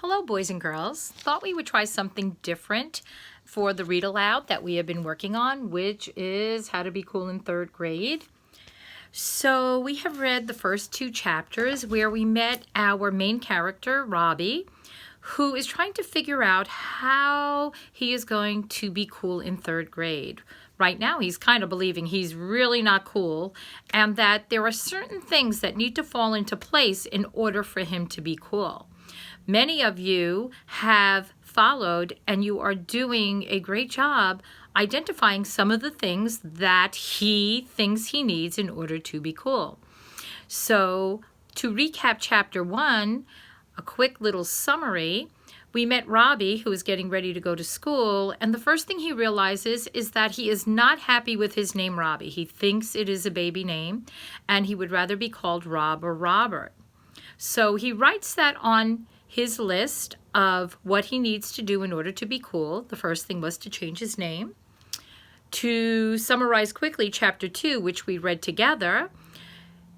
Hello, boys and girls. Thought we would try something different for the read aloud that we have been working on, which is How to Be Cool in Third Grade. So we have read the first two chapters where we met our main character, Robbie, who is trying to figure out how he is going to be cool in third grade. Right now, he's kind of believing he's really not cool and that there are certain things that need to fall into place in order for him to be cool. Many of you have followed and you are doing a great job identifying some of the things that he thinks he needs in order to be cool. So to recap chapter 1, a quick little summary, we met Robbie, who is getting ready to go to school, and the first thing he realizes is that he is not happy with his name Robbie. He thinks it is a baby name, and he would rather be called Rob or Robert. So he writes that on his list of what he needs to do in order to be cool. The first thing was to change his name. To summarize quickly chapter 2, which we read together,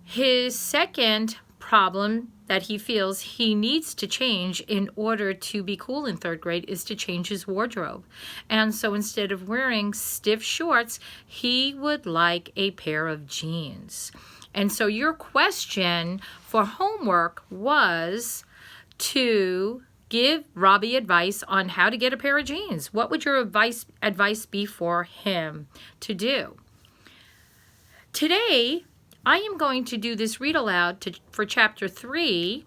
his second problem that he feels he needs to change in order to be cool in third grade is to change his wardrobe. And so instead of wearing stiff shorts, he would like a pair of jeans. And so your question for homework was to give Robbie advice on how to get a pair of jeans. What would your advice be for him to do? Today, I am going to do this read aloud for chapter 3,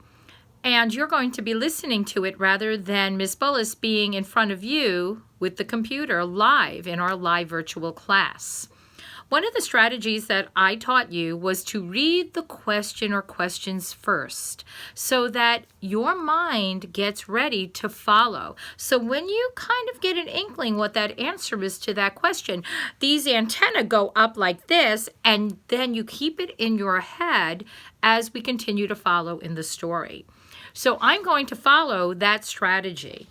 and you're going to be listening to it rather than Miss Bullis being in front of you with the computer live in our live virtual class. One of the strategies that I taught you was to read the question or questions first so that your mind gets ready to follow. So when you kind of get an inkling what that answer is to that question, these antennae go up like this, and then you keep it in your head as we continue to follow in the story. So I'm going to follow that strategy.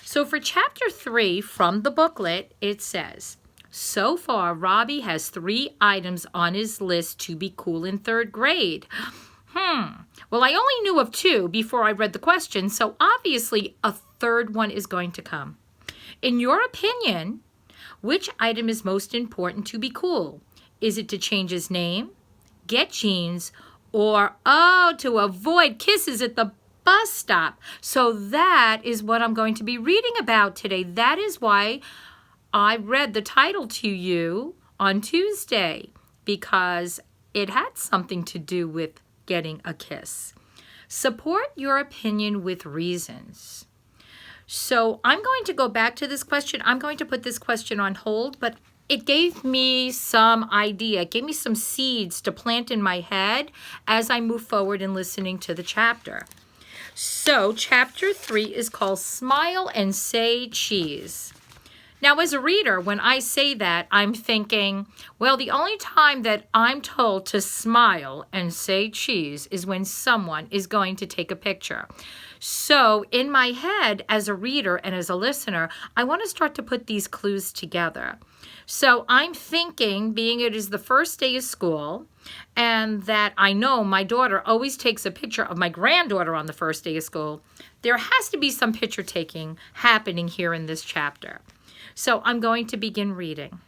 So for chapter 3 from the booklet, it says, so far, Robbie has 3 items on his list to be cool in third grade. Well, I only knew of 2 before I read the question, so obviously a third one is going to come. In your opinion, which item is most important to be cool? Is it to change his name, get jeans, or, to avoid kisses at the bus stop? So that is what I'm going to be reading about today. That is why I read the title to you on Tuesday, because it had something to do with getting a kiss. Support your opinion with reasons. So I'm going to go back to this question. I'm going to put this question on hold, but it gave me some idea. It gave me some seeds to plant in my head as I move forward in listening to the chapter. So chapter 3 is called Smile and Say Cheese. Now, as a reader, when I say that, I'm thinking, well, the only time that I'm told to smile and say cheese is when someone is going to take a picture. So in my head, as a reader and as a listener, I want to start to put these clues together. So I'm thinking, being it is the first day of school, and that I know my daughter always takes a picture of my granddaughter on the first day of school, there has to be some picture taking happening here in this chapter. So I'm going to begin reading.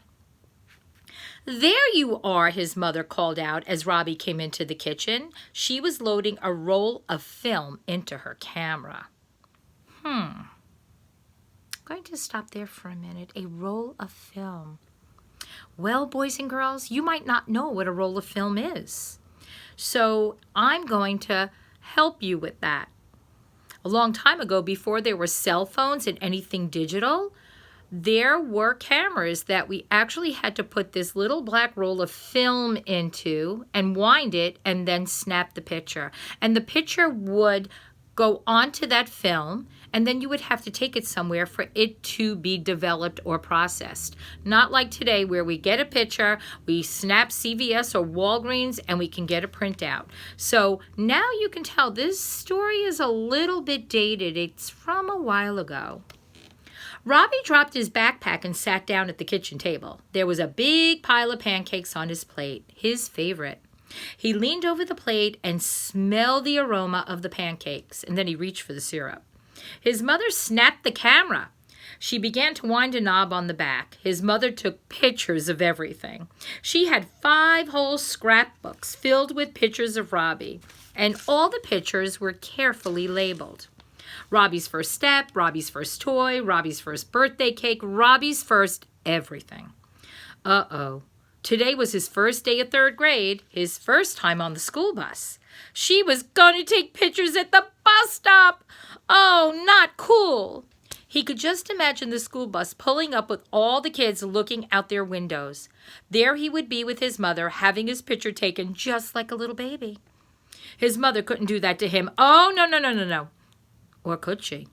There you are, his mother called out as Robbie came into the kitchen. She was loading a roll of film into her camera. I'm going to stop there for a minute. A roll of film. Well, boys and girls, you might not know what a roll of film is. So I'm going to help you with that. A long time ago, before there were cell phones and anything digital, there were cameras that we actually had to put this little black roll of film into and wind it and then snap the picture. And the picture would go onto that film, and then you would have to take it somewhere for it to be developed or processed. Not like today where we get a picture, we snap CVS or Walgreens, and we can get a printout. So now you can tell this story is a little bit dated. It's from a while ago. Robbie dropped his backpack and sat down at the kitchen table. There was a big pile of pancakes on his plate, his favorite. He leaned over the plate and smelled the aroma of the pancakes, and then he reached for the syrup. His mother snapped the camera. She began to wind a knob on the back. His mother took pictures of everything. She had 5 whole scrapbooks filled with pictures of Robbie, and all the pictures were carefully labeled. Robbie's first step, Robbie's first toy, Robbie's first birthday cake, Robbie's first everything. Uh-oh. Today was his first day of 3rd grade, his first time on the school bus. She was going to take pictures at the bus stop. Oh, not cool. He could just imagine the school bus pulling up with all the kids looking out their windows. There he would be with his mother, having his picture taken just like a little baby. His mother couldn't do that to him. Oh, no. Or could she?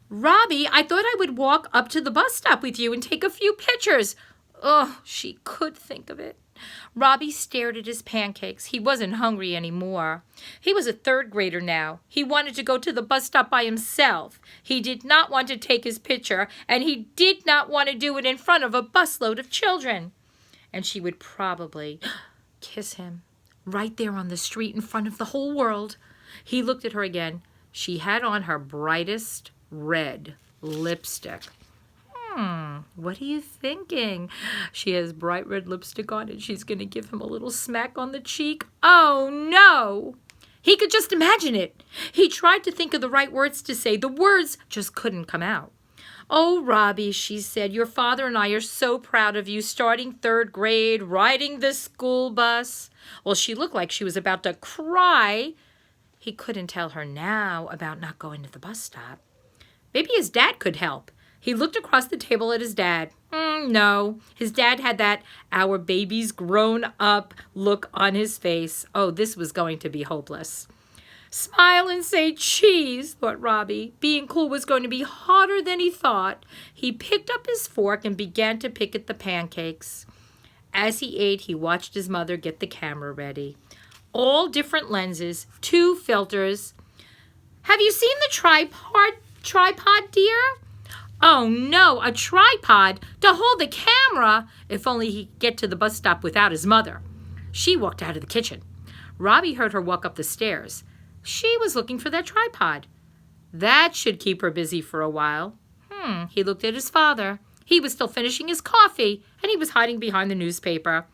Robbie, I thought I would walk up to the bus stop with you and take a few pictures. Oh, she could think of it. Robbie stared at his pancakes. He wasn't hungry anymore. He was a 3rd grader now. He wanted to go to the bus stop by himself. He did not want to take his picture, and he did not want to do it in front of a busload of children. And she would probably kiss him right there on the street in front of the whole world. He looked at her again. She had on her brightest red lipstick. What are you thinking? She has bright red lipstick on and she's going to give him a little smack on the cheek. Oh, no! He could just imagine it. He tried to think of the right words to say. The words just couldn't come out. Oh, Robbie, she said, your father and I are so proud of you, starting 3rd grade, riding the school bus. Well, she looked like she was about to cry. He couldn't tell her now about not going to the bus stop. Maybe his dad could help. He looked across the table at his dad. No, his dad had that "our baby's grown up" look on his face. Oh, this was going to be hopeless. Smile and say cheese, thought Robbie. Being cool was going to be harder than he thought. He picked up his fork and began to pick at the pancakes. As he ate, he watched his mother get the camera ready. All different lenses, 2 filters. Have you seen the tripod, dear? Oh, no, a tripod to hold the camera. If only he could get to the bus stop without his mother. She walked out of the kitchen. Robbie heard her walk up the stairs. She was looking for that tripod. That should keep her busy for a while. He looked at his father. He was still finishing his coffee, and he was hiding behind the newspaper.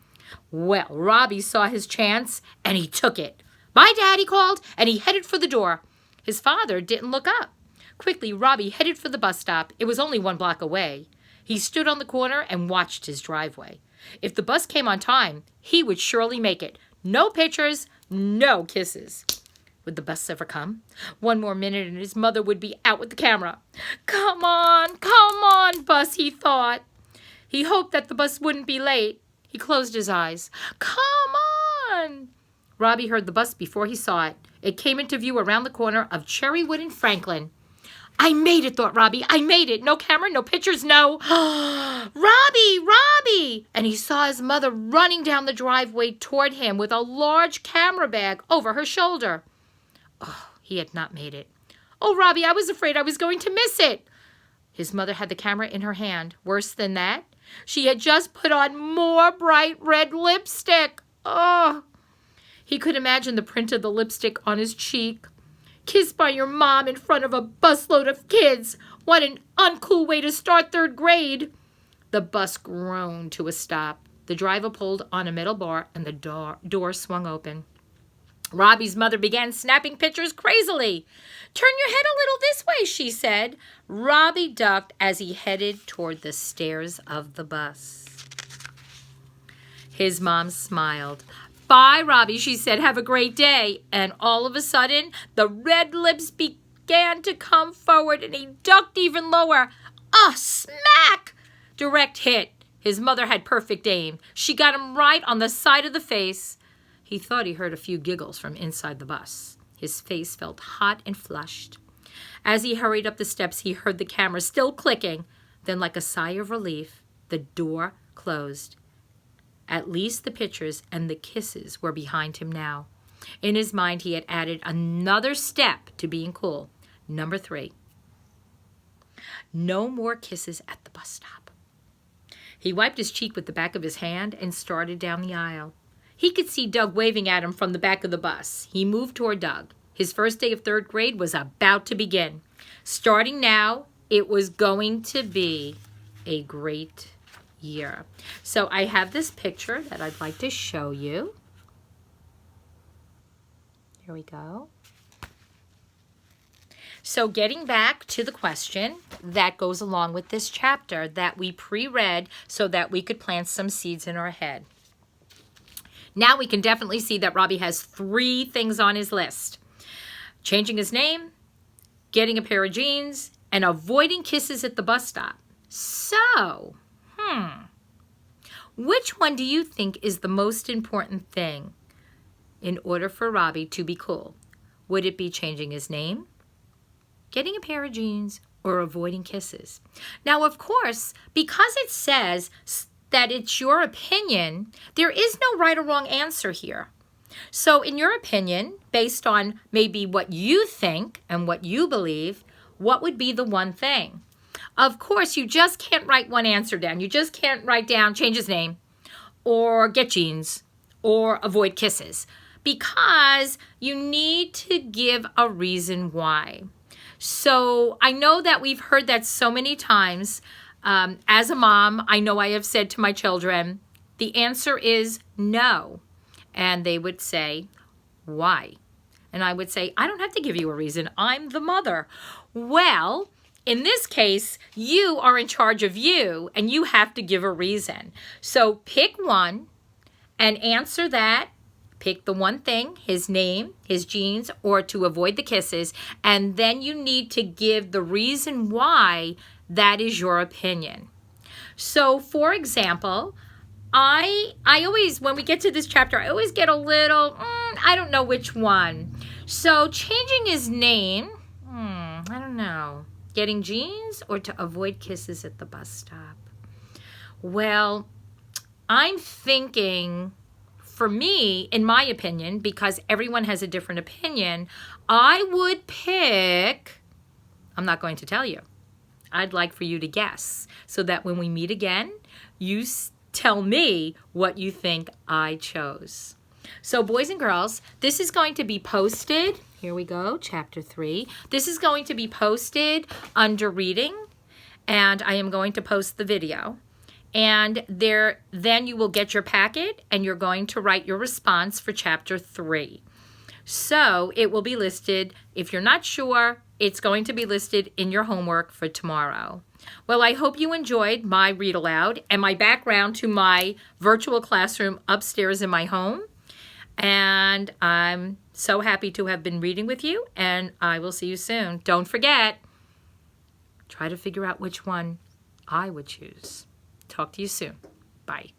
Well, Robbie saw his chance, and he took it. Bye, Dad, he called, and he headed for the door. His father didn't look up. Quickly, Robbie headed for the bus stop. It was only 1 block away. He stood on the corner and watched his driveway. If the bus came on time, he would surely make it. No pictures, no kisses. Would the bus ever come? 1 more minute and his mother would be out with the camera. Come on, bus, he thought. He hoped that the bus wouldn't be late. He closed his eyes. Come on! Robbie heard the bus before he saw it. It came into view around the corner of Cherrywood and Franklin. I made it, thought Robbie. I made it. No camera, no pictures, no. Robbie! And he saw his mother running down the driveway toward him with a large camera bag over her shoulder. Oh, he had not made it. Oh, Robbie, I was afraid I was going to miss it. His mother had the camera in her hand. Worse than that, she had just put on more bright red lipstick. Oh! He could imagine the print of the lipstick on his cheek. Kissed by your mom in front of a busload of kids. What an uncool way to start 3rd grade. The bus groaned to a stop. The driver pulled on a metal bar and the door swung open. Robbie's mother began snapping pictures crazily. Turn your head a little this way, she said. Robbie ducked as he headed toward the stairs of the bus. His mom smiled. Bye, Robbie, she said. Have a great day. And all of a sudden, the red lips began to come forward, and he ducked even lower. Smack! Direct hit. His mother had perfect aim. She got him right on the side of the face. He thought he heard a few giggles from inside the bus. His face felt hot and flushed. As he hurried up the steps, he heard the camera still clicking. Then, like a sigh of relief, the door closed. At least the pictures and the kisses were behind him now. In his mind, he had added another step to being cool. Number 3. No more kisses at the bus stop. He wiped his cheek with the back of his hand and started down the aisle. He could see Doug waving at him from the back of the bus. He moved toward Doug. His first day of 3rd grade was about to begin. Starting now, it was going to be a great year. So I have this picture that I'd like to show you. Here we go. So getting back to the question that goes along with this chapter that we pre-read so that we could plant some seeds in our head. Now we can definitely see that Robbie has 3 things on his list. Changing his name, getting a pair of jeans, and avoiding kisses at the bus stop. So, which one do you think is the most important thing in order for Robbie to be cool? Would it be changing his name, getting a pair of jeans, or avoiding kisses? Now, of course, because it says that it's your opinion, there is no right or wrong answer here. So in your opinion, based on maybe what you think and what you believe, what would be the one thing? Of course, you just can't write one answer down. You just can't write down change his name or get jeans or avoid kisses, because you need to give a reason why. So I know that we've heard that so many times. As a mom, I know I have said to my children, the answer is no. And they would say, why? And I would say, I don't have to give you a reason. I'm the mother. Well, in this case, you are in charge of you, and you have to give a reason. So pick one and answer that. Pick the one thing, his name, his jeans, or to avoid the kisses. And then you need to give the reason why that is your opinion. So, for example, I always, when we get to this chapter, I always get a little, I don't know which one. So changing his name, I don't know. Getting jeans or to avoid kisses at the bus stop? Well, I'm thinking, for me, in my opinion, because everyone has a different opinion, I would pick, I'm not going to tell you. I'd like for you to guess so that when we meet again, you tell me what you think I chose. So boys and girls, this is going to be posted. Here we go, chapter 3. This is going to be posted under reading, and I am going to post the video. And then you will get your packet, and you're going to write your response for chapter 3. So it will be listed. If you're not sure, it's going to be listed in your homework for tomorrow. Well, I hope you enjoyed my read aloud and my background to my virtual classroom upstairs in my home. And I'm so happy to have been reading with you, and I will see you soon. Don't forget, try to figure out which one I would choose. Talk to you soon. Bye.